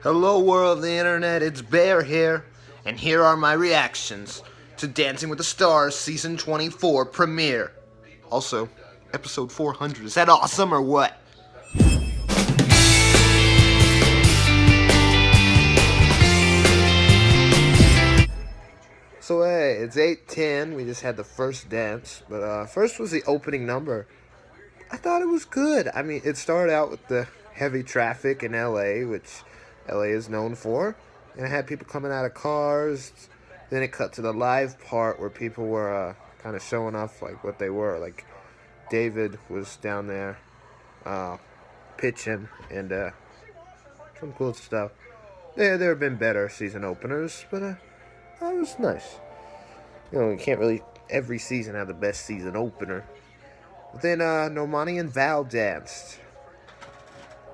Hello world of the internet, it's Bear here, and here are my reactions to Dancing with the Stars Season 24 premiere. Also, episode 400, is that awesome or what? So hey, it's 8:10, we just had the first dance, but first was the opening number. I thought it was good. I mean, it started out with the heavy traffic in LA, which LA is known for. And it had people coming out of cars. Then it cut to the live part where people were kind of showing off like what they were. Like David was down there pitching and some cool stuff. There have been better season openers, but that was nice. You know, you can't really every season have the best season opener. But then Normani and Val danced.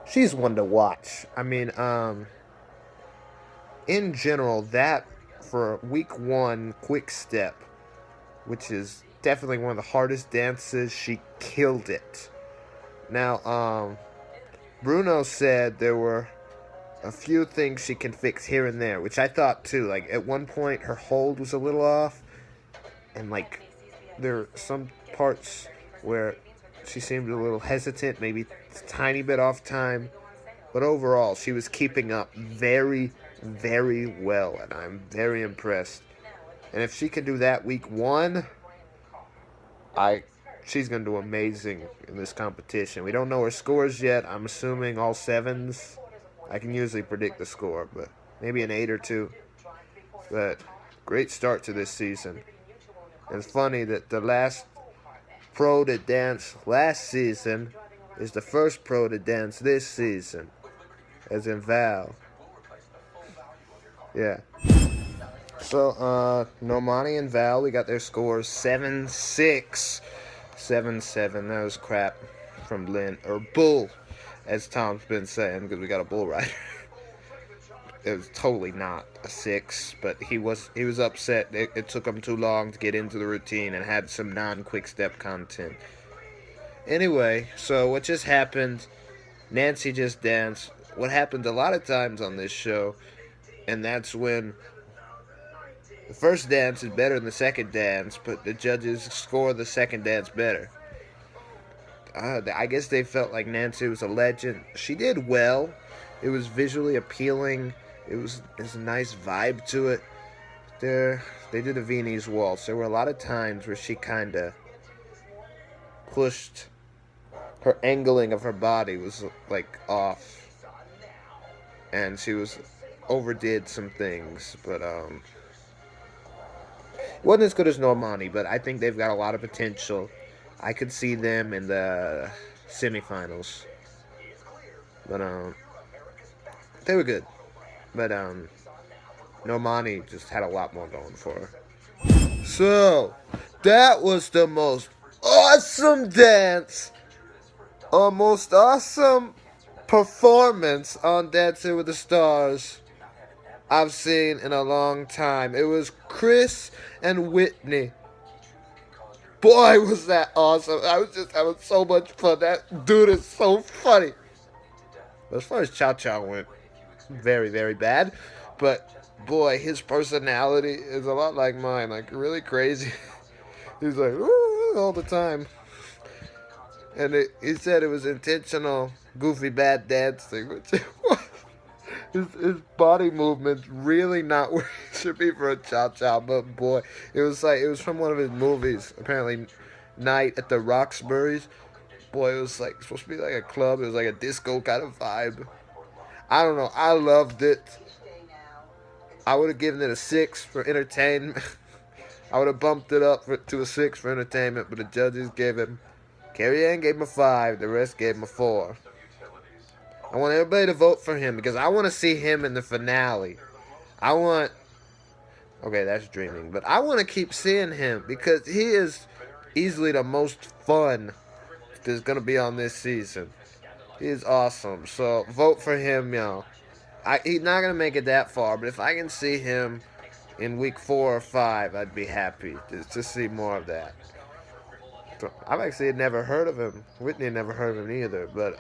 She's one to watch. I mean, in general, that for week one quick step, which is definitely one of the hardest dances, she killed it. Now, Bruno said there were a few things she can fix here and there, which I thought too. Like at one point, her hold was a little off, and like there are some parts where she seemed a little hesitant, maybe a tiny bit off time. But overall, she was keeping up very, very well, and I'm very impressed. And if she can do that week one, she's going to do amazing in this competition. We don't know her scores yet. I'm assuming all sevens. I can usually predict the score, but maybe an 8 or 2. But great start to this season. And it's funny that the last pro to dance last season is the first pro to dance this season, as in Val. Yeah. So, Normani and Val, we got their scores 7-6, 7-7. That was crap from Lynn, or Bull, as Tom's been saying, because we got a bull rider. It was totally not a 6, but he was upset. It took him too long to get into the routine and had some non-quick step content. Anyway, so what just happened, Nancy just danced. What happened a lot of times on this show, and that's when the first dance is better than the second dance, but the judges score the second dance better. I guess they felt like Nancy was a legend. She did well. It was visually appealing. There's a nice vibe to it. They did a Viennese waltz. There were a lot of times where she kind of pushed. Her angling of her body was like off, and she overdid some things, but it wasn't as good as Normani. But I think they've got a lot of potential. I could see them in the semifinals, but they were good. But Normani just had a lot more going for her. So that was the most awesome dance, or most awesome performance on Dancing with the Stars I've seen in a long time. It was Chris and Whitney. Boy, was that awesome. I was just having so much fun. That dude is so funny. But as far as Chow Chow went, very, very bad. But boy, his personality is a lot like mine. Like really crazy. He's like, ooh, all the time. And he said it was intentional, goofy, bad dancing. Which it was. His body movements really not where it should be for a Chow Chow, but boy, it was from one of his movies. Apparently, Night at the Roxbury's. Boy, it was like supposed to be like a club. It was like a disco kind of vibe. I don't know. I loved it. I would have given it a 6 for entertainment. I would have bumped it up to a 6 for entertainment, but the judges gave him. Carrie Ann gave him a 5. The rest gave him a 4. I want everybody to vote for him because I want to see him in the finale. Okay, that's dreaming, but I want to keep seeing him because he is easily the most fun that's going to be on this season. He is awesome. So vote for him, he's not going to make it that far, but if I can see him in week 4 or 5, I'd be happy to see more of that. So, I've actually never heard of him. Whitney never heard of him either, but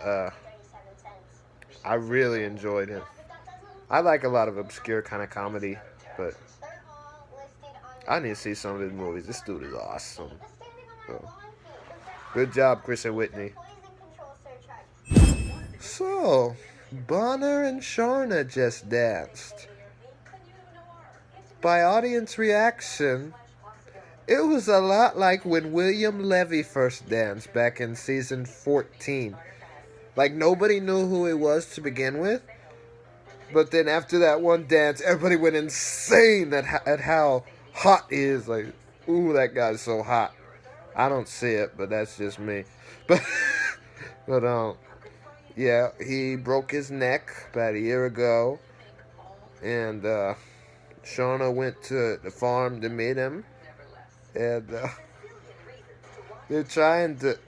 I really enjoyed him. I like a lot of obscure kind of comedy, but I need to see some of his movies. This dude is awesome. So, good job, Chris and Whitney. So, Bonner and Sharna just danced. By audience reaction, it was a lot like when William Levy first danced back in season 14. Like, nobody knew who he was to begin with. But then after that one dance, everybody went insane at how hot he is. Like, ooh, that guy's so hot. I don't see it, but that's just me. But, yeah, he broke his neck about a year ago. And, Shauna went to the farm to meet him. And, they're trying to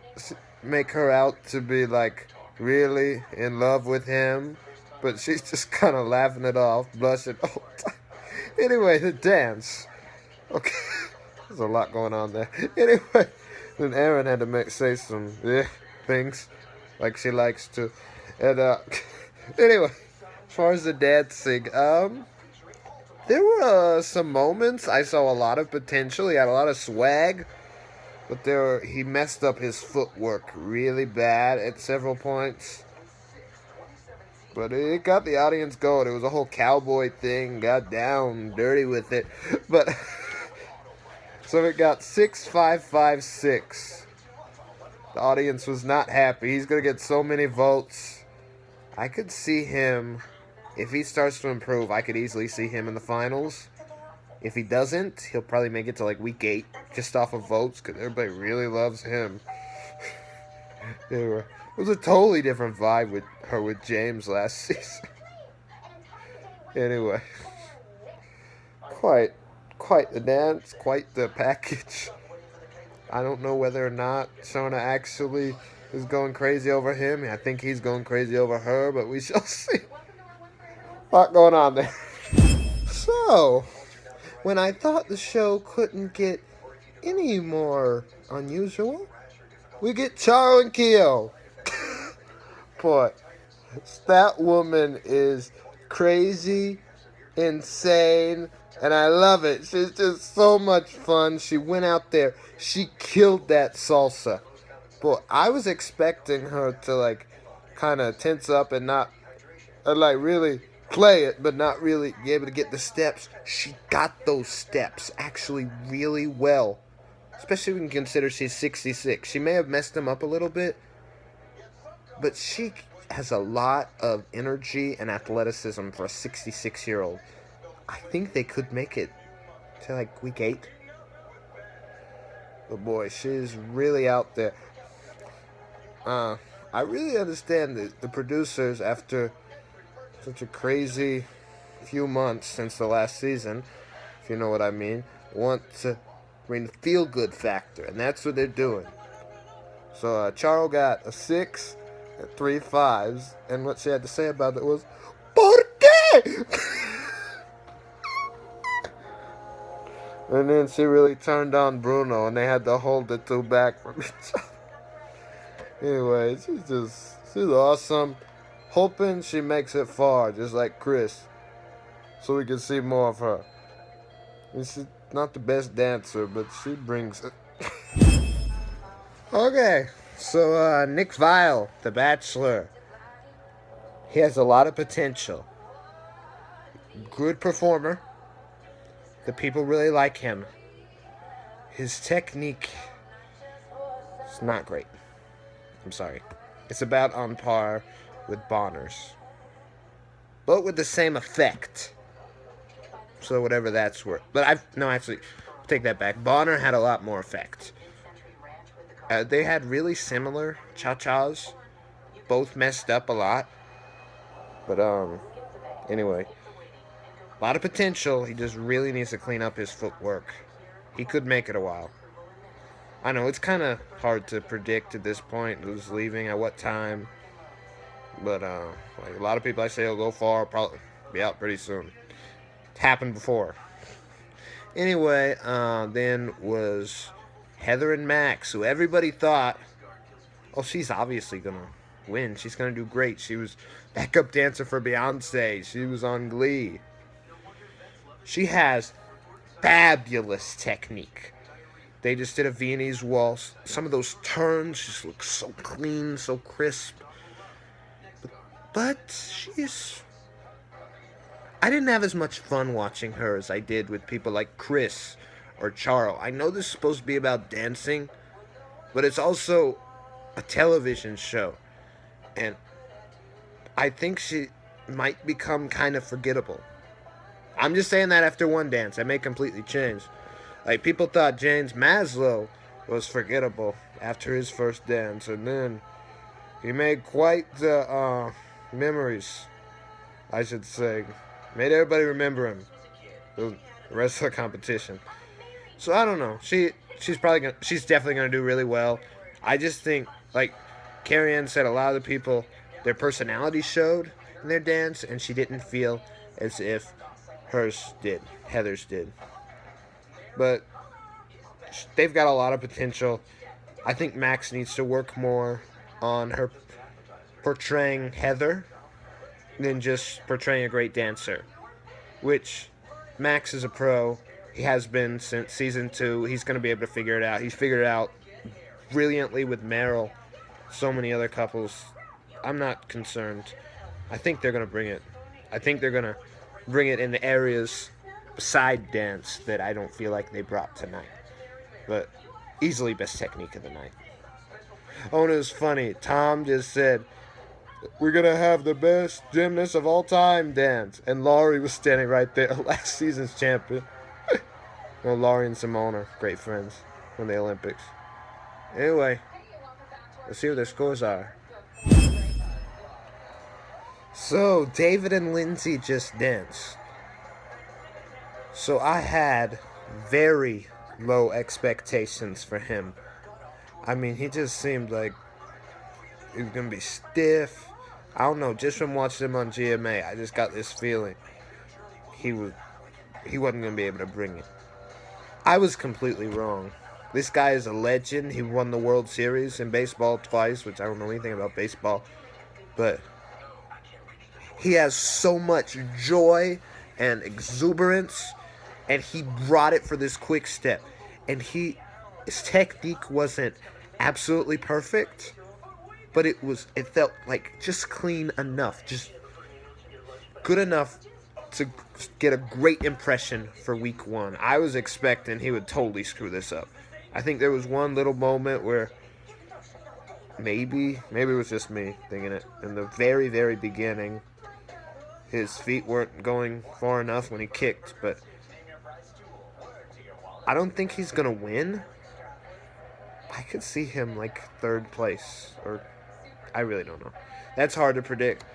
make her out to be, like, really in love with him. But she's just kind of laughing it off, blushing all the time. Anyway, the dance. Okay, there's a lot going on there. Anyway, then Erin had to say some things like she likes to. And anyway, as far as the dancing, there were some moments I saw a lot of potential. He had a lot of swag, but he messed up his footwork really bad at several points. But it got the audience going. It was a whole cowboy thing. Got down dirty with it. But so it got 6,556. The audience was not happy. He's going to get so many votes. I could see him, if he starts to improve, I could easily see him in the finals. If he doesn't, he'll probably make it to like week 8 just off of votes because everybody really loves him. Anyway. It was a totally different vibe with her with James last season. Anyway, quite the dance, quite the package. I don't know whether or not Shauna actually is going crazy over him. I think he's going crazy over her, but we shall see. A lot going on there. So, when I thought the show couldn't get any more unusual, we get Charo and Keo. Boy, that woman is crazy, insane, and I love it. She's just so much fun. She went out there. She killed that salsa. Boy, I was expecting her to, like, kind of tense up and not, like, really play it, but not really be able to get the steps. She got those steps actually really well, especially when you consider she's 66. She may have messed them up a little bit, but she has a lot of energy and athleticism for a 66-year-old. I think they could make it to like week 8. But boy, she's really out there. I really understand the producers, after such a crazy few months since the last season, if you know what I mean, want to bring the feel-good factor, and that's what they're doing. So Charo got a 6 and 3 5s, and what she had to say about it was, "Por qué?" And then she really turned on Bruno, and they had to hold the two back from each other. Anyway, she's awesome. Hoping she makes it far, just like Chris, so we can see more of her. And she's not the best dancer, but she brings it. Okay, so Nick Viall, The Bachelor. He has a lot of potential. Good performer. The people really like him. His technique is not great. I'm sorry. It's about on par with Bonner's, but with the same effect. So whatever that's worth. But actually, take that back. Bonner had a lot more effect. They had really similar cha-chas. Both messed up a lot. But, anyway. A lot of potential. He just really needs to clean up his footwork. He could make it a while. I know, it's kind of hard to predict at this point who's leaving at what time. But, like a lot of people I say will go far, probably be out pretty soon. It's happened before. Anyway, then was Heather and Max, who everybody thought, oh, she's obviously going to win. She's going to do great. She was backup dancer for Beyonce. She was on Glee. She has fabulous technique. They just did a Viennese waltz. Some of those turns just look so clean, so crisp. But she's... I didn't have as much fun watching her as I did with people like Chris or Charo. I know this is supposed to be about dancing, but it's also a television show. And I think she might become kind of forgettable. I'm just saying that after one dance. I may completely change. Like, people thought James Maslow was forgettable after his first dance, and then he made quite the memories, I should say. Made everybody remember him the rest of the competition. So I don't know. She's definitely gonna do really well. I just think, like Carrie Ann said, a lot of the people, their personality showed in their dance, and she didn't feel as if hers did, Heather's did. But they've got a lot of potential. I think Max needs to work more on her portraying Heather than just portraying a great dancer, which Max is a pro. He has been since season 2. He's going to be able to figure it out. He's figured it out brilliantly with Meryl. So many other couples. I'm not concerned. I think they're going to bring it. I think they're going to bring it in the areas beside dance that I don't feel like they brought tonight. But easily best technique of the night. Oh, and it was funny. Tom just said, "We're going to have the best gymnast of all time dance." And Laurie was standing right there, last season's champion. Well, Laurie and Simone are great friends from the Olympics. Anyway, let's see what their scores are. So, David and Lindsay just danced. So I had very low expectations for him. I mean, he just seemed like he was going to be stiff. I don't know, just from watching him on GMA, I just got this feeling he wasn't going to be able to bring it. I was completely wrong. This guy is a legend. He won the World Series in baseball twice, which I don't know anything about baseball. But he has so much joy and exuberance, and he brought it for this quick step. And his technique wasn't absolutely perfect, but it felt like just clean enough, just good enough to get a great impression for week 1. I was expecting he would totally screw this up. I think there was one little moment where maybe it was just me thinking it, in the very, very beginning, his feet weren't going far enough when he kicked, but I don't think he's going to win. I could see him like 3rd place, or I really don't know. That's hard to predict.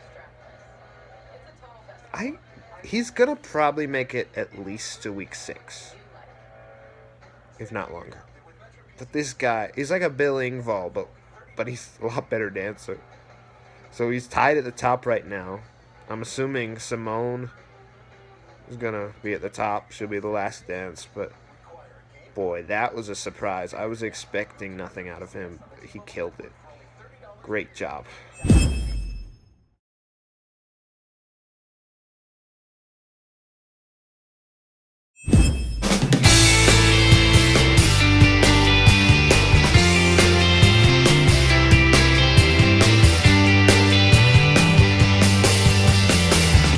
He's going to probably make it at least to week 6, if not longer. But this guy, he's like a Bill Engvall, but he's a lot better dancer. So he's tied at the top right now. I'm assuming Simone is going to be at the top. She'll be the last dance, but boy, that was a surprise. I was expecting nothing out of him. He killed it. Great job.